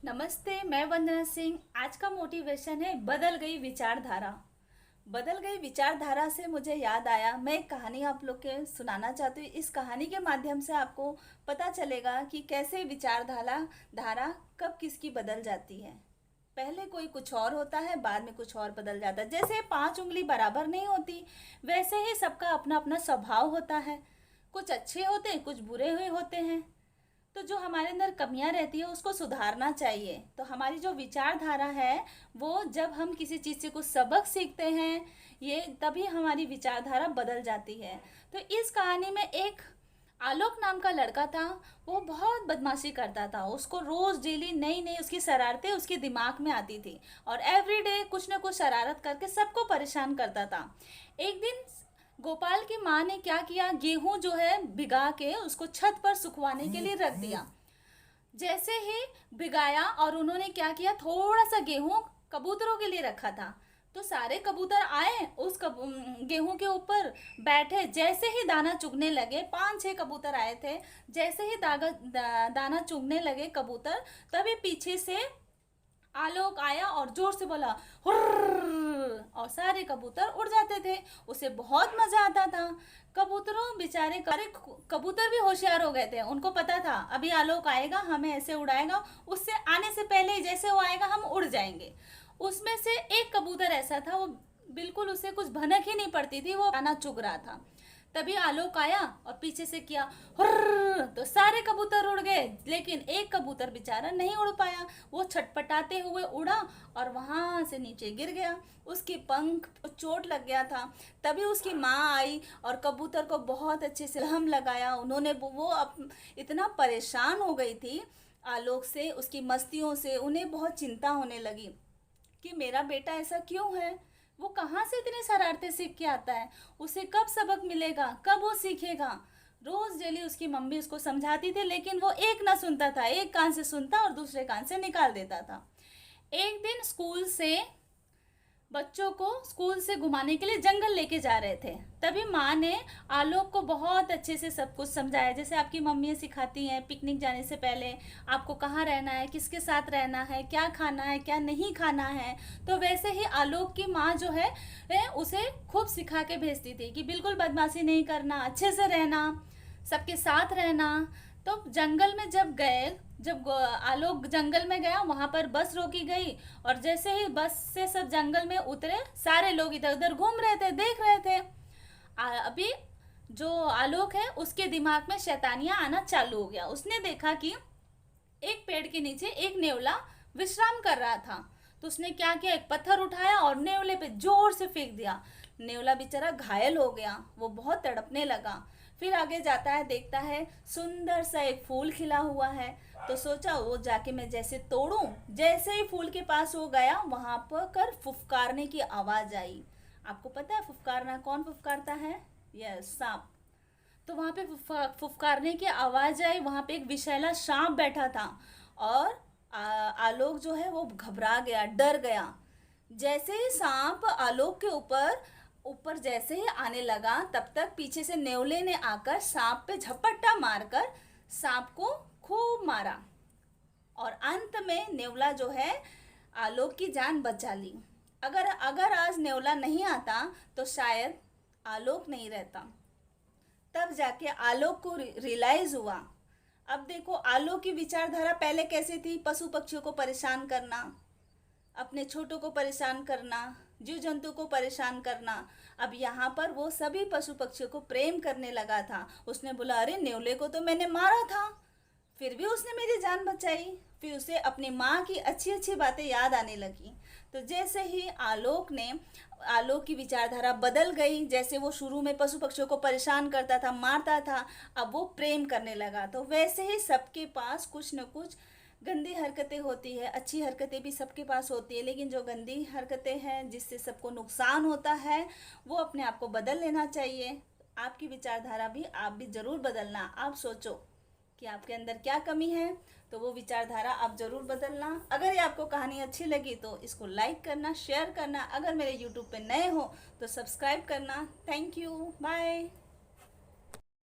नमस्ते, मैं वंदना सिंह। आज का मोटिवेशन है बदल गई विचारधारा। बदल गई विचारधारा से मुझे याद आया, मैं एक कहानी आप लोग के सुनाना चाहती हूँ। इस कहानी के माध्यम से आपको पता चलेगा कि कैसे विचारधारा धारा कब किसकी बदल जाती है। पहले कोई कुछ और होता है, बाद में कुछ और बदल जाता है। जैसे 5 उंगली बराबर नहीं होती, वैसे ही सबका अपना अपना स्वभाव होता है। कुछ अच्छे होते हैं, कुछ बुरे हुए होते हैं। तो जो हमारे अंदर कमियां रहती है उसको सुधारना चाहिए। तो हमारी जो विचारधारा है, वो जब हम किसी चीज़ से कुछ सबक सीखते हैं, ये तभी हमारी विचारधारा बदल जाती है। तो इस कहानी में एक आलोक नाम का लड़का था। वो बहुत बदमाशी करता था। उसको रोज़ डेली नई नई उसकी शरारतें उसके दिमाग में आती थी और एवरीडे कुछ ना कुछ शरारत करके सबको परेशान करता था। एक दिन गोपाल की माँ ने क्या किया, गेहूं जो है भिगा के उसको छत पर सुखवाने के लिए रख दिया। जैसे ही भिगाया और उन्होंने क्या किया, थोड़ा सा गेहूं कबूतरों के लिए रखा था। तो सारे कबूतर आए उस गेहूं के ऊपर बैठे। जैसे ही दाना चुगने लगे, 5-6 कबूतर आए थे। जैसे ही दाना चुगने लगे कबूतर, तभी पीछे से आलोक आया और जोर से बोला हुर्र, और सारे कबूतर उड़ जाते थे। उसे बहुत मजा आता था। कबूतरों बेचारे कबूतर भी होशियार हो गए थे। उनको पता था अभी आलोक आएगा, हमें ऐसे उड़ाएगा, उससे आने से पहले ही जैसे वो आएगा हम उड़ जाएंगे। उसमें से एक कबूतर ऐसा था, वो बिल्कुल उसे कुछ भनक ही नहीं पड़ती थी, वो दाना चुग रहा था। तभी आलोक आया और पीछे से किया हुर्र, तो सारे कबूतर उड़ गए, लेकिन एक कबूतर बेचारा नहीं उड़ पाया। वो छटपटाते हुए उड़ा और वहां से नीचे गिर गया। उसके पंख चोट लग गया था। तभी उसकी माँ आई और कबूतर को बहुत अच्छे से हम लगाया। उन्होंने इतना परेशान हो गई थी आलोक से, उसकी मस्तियों से। उन्हें बहुत चिंता होने लगी कि मेरा बेटा ऐसा क्यों है, वो कहाँ से इतनी शरारतें सीख के आता है, उसे कब सबक मिलेगा, कब वो सीखेगा। रोज डेली उसकी मम्मी उसको समझाती थी, लेकिन वो एक ना सुनता था। एक कान से सुनता और दूसरे कान से निकाल देता था। एक दिन स्कूल से बच्चों को स्कूल से घुमाने के लिए जंगल लेके जा रहे थे। तभी माँ ने आलोक को बहुत अच्छे से सब कुछ समझाया, जैसे आपकी मम्मी सिखाती हैं पिकनिक जाने से पहले आपको कहाँ रहना है, किसके साथ रहना है, क्या खाना है, क्या नहीं खाना है। तो वैसे ही आलोक की माँ जो है उसे खूब सिखा के भेजती थी कि बिल्कुल बदमाशी नहीं करना, अच्छे से रहना, सबके साथ रहना। तो जंगल में जब आलोक जंगल में गया, वहां पर बस रोकी गई और जैसे ही बस से सब जंगल में उतरे, सारे लोग इधर उधर घूम रहे थे, देख रहे थे। अभी जो आलोक है उसके दिमाग में शैतानियां आना चालू हो गया। उसने देखा कि एक पेड़ के नीचे एक नेवला विश्राम कर रहा था। तो उसने क्या किया, एक पत्थर उठाया और नेवले पे जोर से फेंक दिया। नेवला बेचारा घायल हो गया, वो बहुत तड़पने लगा। फिर आगे जाता है, देखता है सुंदर सा एक फूल खिला हुआ है। तो सोचा वो जाके मैं जैसे तोड़ूं। जैसे ही फूल के पास वो गया, वहां पर कर फुफकारने की आवाज आई। आपको पता है फुफकारना कौन फुफकारता है? यस, सांप। तो वहां पे फुफकारने की आवाज आई। वहां पे एक विषैला सांप बैठा था और आलोक जो है वो घबरा गया, डर गया। जैसे ही सांप आलोक के ऊपर ऊपर जैसे ही आने लगा, तब तक पीछे से नेवले ने आकर सांप पे झपट्टा मारकर सांप को खूब मारा और अंत में नेवला जो है आलोक की जान बचा ली। अगर अगर आज नेवला नहीं आता तो शायद आलोक नहीं रहता। तब जाके आलोक को रियलाइज हुआ। अब देखो आलोक की विचारधारा पहले कैसे थी, पशु पक्षियों को परेशान करना, अपने छोटों को परेशान करना, जीव जंतु को परेशान करना। अब यहाँ पर वो सभी पशु पक्षियों को प्रेम करने लगा था। उसने बोला अरे नेवले को तो मैंने मारा था, फिर भी उसने मेरी जान बचाई। फिर उसे अपनी माँ की अच्छी अच्छी बातें याद आने लगी। तो जैसे ही आलोक की विचारधारा बदल गई, जैसे वो शुरू में पशु पक्षियों को परेशान करता था, मारता था, अब वो प्रेम करने लगा। तो वैसे ही सबके पास कुछ न कुछ गंदी हरकतें होती है, अच्छी हरकतें भी सबके पास होती है, लेकिन जो गंदी हरकतें हैं जिससे सबको नुकसान होता है, वो अपने आप को बदल लेना चाहिए। आपकी विचारधारा भी आप भी ज़रूर बदलना। आप सोचो कि आपके अंदर क्या कमी है, तो वो विचारधारा आप ज़रूर बदलना। अगर ये आपको कहानी अच्छी लगी तो इसको लाइक करना, शेयर करना। अगर मेरे यूट्यूब पे नए हो तो सब्सक्राइब करना। Thank you, bye.